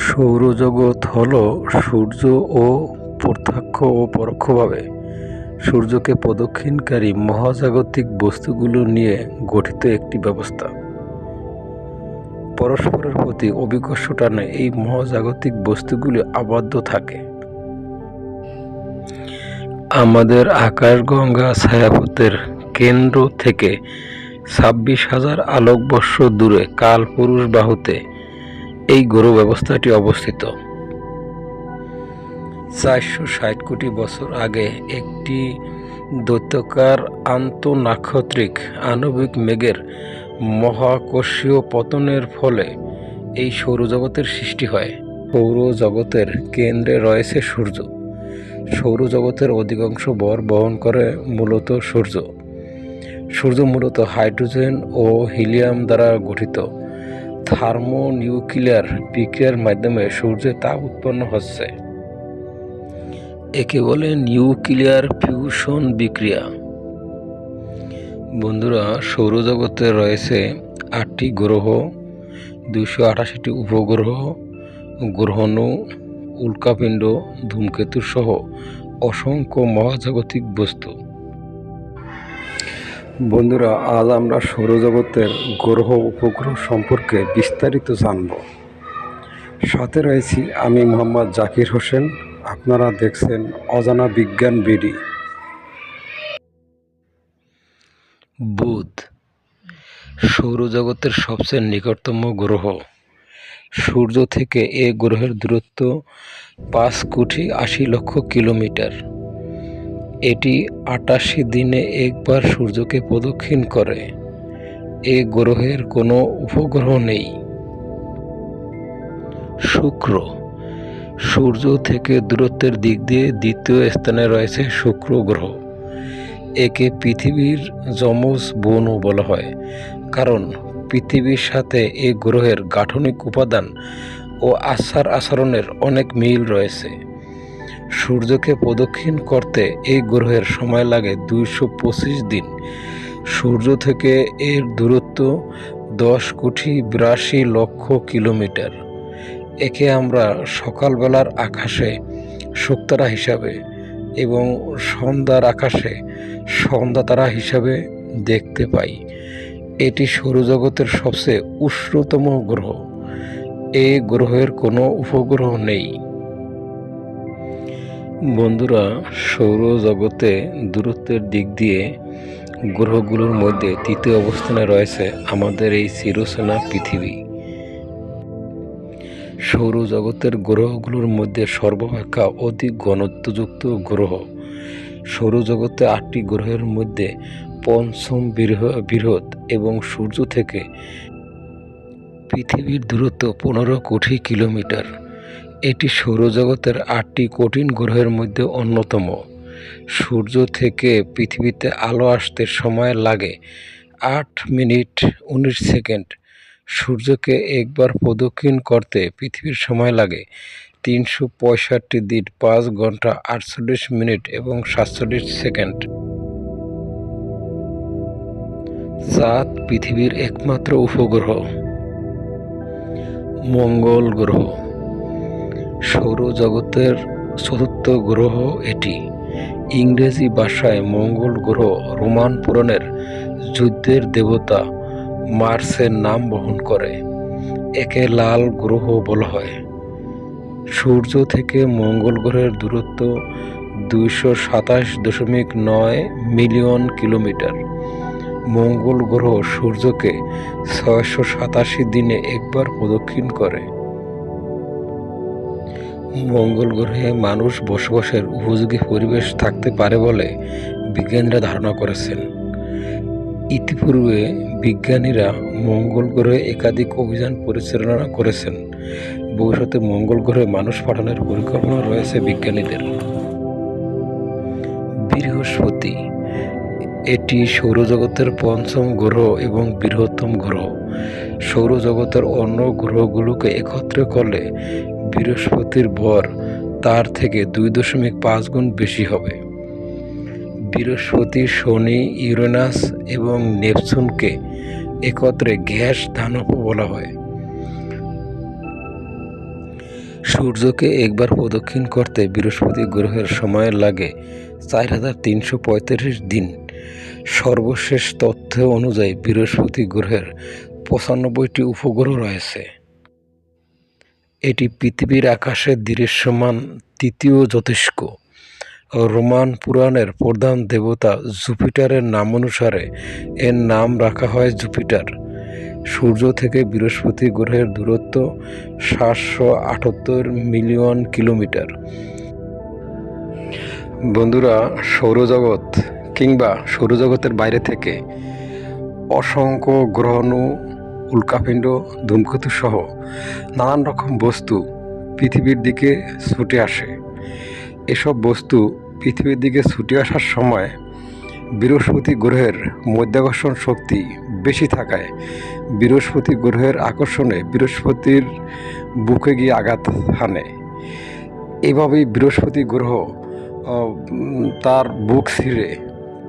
সৌরজগৎ হল সূর্য ও প্রত্যক্ষ ও পরোক্ষভাবে সূর্যকে প্রদক্ষিণকারী মহাজাগতিক বস্তুগুলো নিয়ে গঠিত একটি ব্যবস্থা। পরস্পরের প্রতি অভিকর্ষ টানে এই মহাজাগতিক বস্তুগুলি আবদ্ধ থাকে। আমাদের আকাশগঙ্গা ছায়াপথের কেন্দ্র থেকে 26,000 আলোকবর্ষ দূরে কালপুরুষ বাহুতে এই গ্রহ ব্যবস্থাটি অবস্থিত। 460 কোটি বছর আগে একটি দৈত্যাকার আন্তঃনাক্ষত্রিক আণবিক মেঘের মহাকর্ষীয় পতনের ফলে এই সৌরজগতের সৃষ্টি হয়। সৌরজগতের কেন্দ্রে রয়েছে সূর্য। সৌরজগতের অধিকাংশ ভর বহন করে মূলত সূর্য। সূর্য মূলত হাইড্রোজেন ও হিলিয়াম দ্বারা গঠিত। থার্মোনিউক্লিয়ার বিক্রিয়ার মাধ্যমে সূর্যের তাপ উৎপন্ন হচ্ছে। একে বলে নিউক্লিয়ার ফিউশন বিক্রিয়া। বন্ধুরা, সৌরজগতে রয়েছে 8টি গ্রহ, 288টি উপগ্রহ, গ্রহাণু, উল্কাপিণ্ড, ধূমকেতু সহ অসংখ্য মহাজাগতিক বস্তু। বন্ধুরা, আজ আমরা সৌরজগতের গ্রহ উপগ্রহ সম্পর্কে বিস্তারিত জানব। সাথে রয়েছি আমি মোহাম্মদ জাকির হোসেন। আপনারা দেখছেন অজানা বিজ্ঞান বিডি। বুধ সৌরজগতের সবচেয়ে নিকটতম গ্রহ। সূর্য থেকে এ গ্রহের দূরত্ব 5,80,00,000 কিলোমিটার। এটি 88 দিনে একবার সূর্যকে প্রদক্ষিণ করে। এ গ্রহের কোনো উপগ্রহ নেই। শুক্র সূর্য থেকে দূরত্বের দিক দিয়ে দ্বিতীয় স্থানে রয়েছে শুক্র গ্রহ। একে পৃথিবীর যমজ বোনও বলা হয়, কারণ পৃথিবীর সাথে এ গ্রহের গাঠনিক উপাদান ও আচার আচরণের অনেক মিল রয়েছে। সূর্যকে প্রদক্ষিণ করতে এই গ্রহের সময় লাগে 225 দিন। সূর্য থেকে এর দূরত্ব 10,82,00,000 কিলোমিটার। একে আমরা সকালবেলার আকাশে শুকতারা হিসাবে এবং সন্ধ্যার আকাশে সন্ধ্যাতারা হিসাবে দেখতে পাই। এটি সৌরজগতের সবচেয়ে উষ্ণতম গ্রহ। এ গ্রহের কোনো উপগ্রহ নেই। বন্ধুরা, সৌরজগতে দূরত্বের দিক দিয়ে গ্রহগুলোর মধ্যে তৃতীয় অবস্থানে রয়েছে আমাদের এই চিরচেনা পৃথিবী। সৌরজগতের গ্রহগুলোর মধ্যে সর্বাপেক্ষা অধিক ঘনত্বযুক্ত গ্রহ। সৌরজগতে 8টি গ্রহের মধ্যে পঞ্চম বৃহৎ এবং সূর্য থেকে পৃথিবীর দূরত্ব 15 কোটি কিলোমিটার। এটি সৌরজগতের 8টি কঠিন গ্রহের মধ্যে অন্যতম। সূর্য থেকে পৃথিবীতে আলো আসতে সময় লাগে 8 মিনিট 19 সেকেন্ড। সূর্যকে একবার প্রদক্ষিণ করতে পৃথিবীর সময় লাগে 365 দিন 5 ঘন্টা 48 মিনিট এবং 47 সেকেন্ড। চাঁদ পৃথিবীর একমাত্র উপগ্রহ। মঙ্গল গ্রহ সৌরজগতের চতুর্থ গ্রহ এটি। ইংরেজি ভাষায় মঙ্গল গ্রহ রোমান পুরাণের যুদ্ধের দেবতা মার্সের নাম বহন করে। একে লাল গ্রহ বলা হয়। সূর্য থেকে মঙ্গল গ্রহের দূরত্ব 227.9 মিলিয়ন কিলোমিটার। মঙ্গল গ্রহ সূর্যকে 687 দিনে একবার প্রদক্ষিণ করে। মঙ্গল গ্রহে মানুষ বসবাসের উপযোগী পরিবেশ থাকতে পারে বলে বিজ্ঞানীরা ধারণা করেছেন। ইতিপূর্বে বিজ্ঞানীরা মঙ্গল গ্রহে একাধিক অভিযান পরিচালনা করেছেন। ভবিষ্যতে মঙ্গল গ্রহে মানুষ পাঠানোর পরিকল্পনা রয়েছে বিজ্ঞানীদের। বৃহস্পতি এটি সৌরজগতের পঞ্চম গ্রহ এবং বৃহত্তম গ্রহ। সৌরজগতের অন্য গ্রহগুলোকে একত্রে করলে বৃহস্পতির ভর তার থেকে 2.5 গুণ বেশি হবে। বৃহস্পতি, শনি, ইউরেনাস এবং নেপচুনকে একত্রে গ্যাস দানব বলা হয়। সূর্যকে একবার প্রদক্ষিণ করতে বৃহস্পতি গ্রহের সময় লাগে 4335 দিন। সর্বশেষ তথ্য অনুযায়ী বৃহস্পতি গ্রহের 95টি উপগ্রহ রয়েছে। এটি পৃথিবীর আকাশে দৃশ্যমান তৃতীয় জ্যোতিষ্ক। রোমান পুরাণের প্রধান দেবতা জুপিটারের নামানুসারে এর নাম রাখা হয় জুপিটার। সূর্য থেকে বৃহস্পতি গ্রহের দূরত্ব 778 মিলিয়ন কিলোমিটার। বন্ধুরা, সৌরজগৎ কিংবা সৌরজগতের বাইরে থেকে অসংখ্য গ্রহাণু, উল্কাপিণ্ড, ধূমকেতু সহ নানান রকম বস্তু পৃথিবীর দিকে ছুটে আসে। এসব বস্তু পৃথিবীর দিকে ছুটে আসার সময় বৃহস্পতি গ্রহের মাধ্যাকর্ষণ শক্তি বেশি থাকায় বৃহস্পতি গ্রহের আকর্ষণে বৃহস্পতির বুকে গিয়ে আঘাত হানে। এভাবেই বৃহস্পতি গ্রহ তার বুক ছিঁড়ে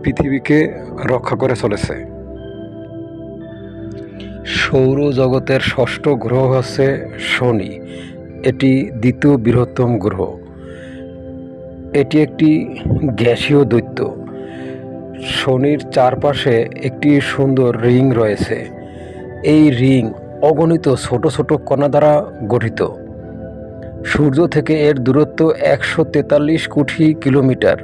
পৃথিবীকে রক্ষা করে চলেছে। সৌরজগতের ষষ্ঠ গ্রহ হচ্ছে শনি। এটি দ্বিতীয় বৃহত্তম গ্রহ। এটি একটি গ্যাসীয় দৈত্য। শনির চারপাশে একটি সুন্দর রিং রয়েছে। এই রিং অগণিত ছোট ছোট কণা দ্বারা গঠিত। সূর্য থেকে এর দূরত্ব 143 কোটি কিলোমিটার।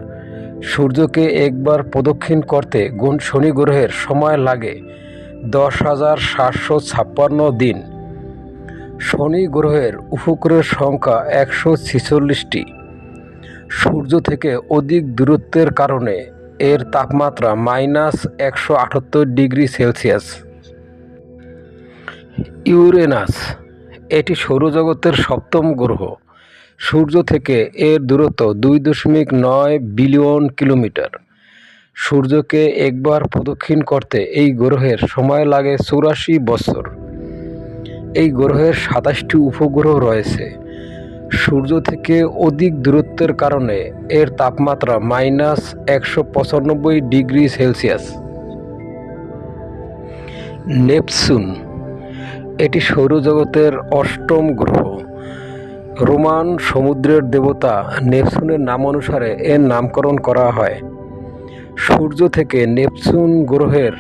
সূর্যকে একবার প্রদক্ষিণ করতে শনি গ্রহের সময় লাগে 10,756 দিন। শনি গ্রহের উপগ্রহের সংখ্যা 146টি। সূর্য থেকে অধিক দূরত্বের কারণে এর তাপমাত্রা -178 ডিগ্রি সেলসিয়াস। ইউরেনাস, এটি সৌরজগতের সপ্তম গ্রহ। সূর্য থেকে এর দূরত্ব 2.9 বিলিয়ন কিলোমিটার। সূর্যকে একবার প্রদক্ষিণ করতে এই গ্রহের সময় লাগে 84 বছর। এই গ্রহের 27টি উপগ্রহ রয়েছে। সূর্য থেকে অধিক দূরত্বের কারণে এর তাপমাত্রা -195 ডিগ্রি সেলসিয়াস। নেপচুন, এটি সৌরজগতের অষ্টম গ্রহ। রোমান সমুদ্রের দেবতা নেপচুনের নামানুসারে এর নামকরণ করা হয়। সূর্য থেকে নেপচুন গ্রহের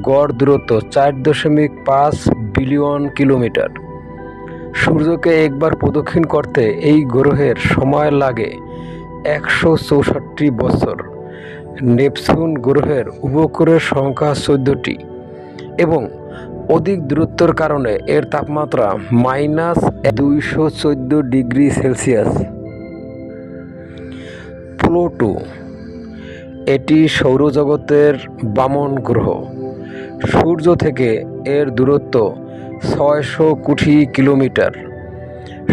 গড় দূরত্ব 4.5 বিলিয়ন কিলোমিটার। সূর্যকে একবার প্রদক্ষিণ করতে এই গ্রহের সময় লাগে 164 বছর। নেপচুন গ্রহের উপগ্রহের সংখ্যা 14টি এবং অধিক দূরত্বের কারণে এর তাপমাত্রা -214 ডিগ্রি সেলসিয়াস। প্লুটো, এটি সৌরজগতের বামন গ্রহ। সূর্য থেকে এর দূরত্ব 600 কোটি কিলোমিটার।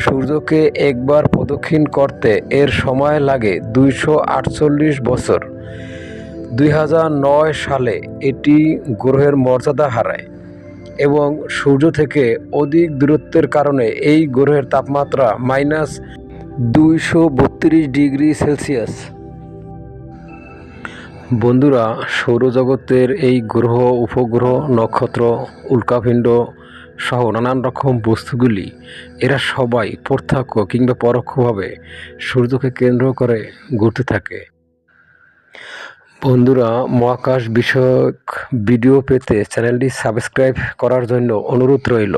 সূর্যকে একবার প্রদক্ষিণ করতে এর সময় লাগে 248 বছর। 2009 সালে এটি গ্রহের মর্যাদা হারায় এবং সূর্য থেকে অধিক দূরত্বের কারণে এই গ্রহের তাপমাত্রা -232 ডিগ্রি সেলসিয়াস। বন্ধুরা, সৌরজগতের এই গ্রহ, উপগ্রহ, নক্ষত্র, উল্কাপিণ্ড সহ নানান রকম বস্তুগুলি এরা সবাই প্রত্যক্ষ কিংবা পরোক্ষভাবে সূর্যকে কেন্দ্র করে ঘুরতে থাকে। বন্ধুরা, মহাকাশ বিষয়ক ভিডিও পেতে চ্যানেলটি সাবস্ক্রাইব করার জন্য অনুরোধ রইল।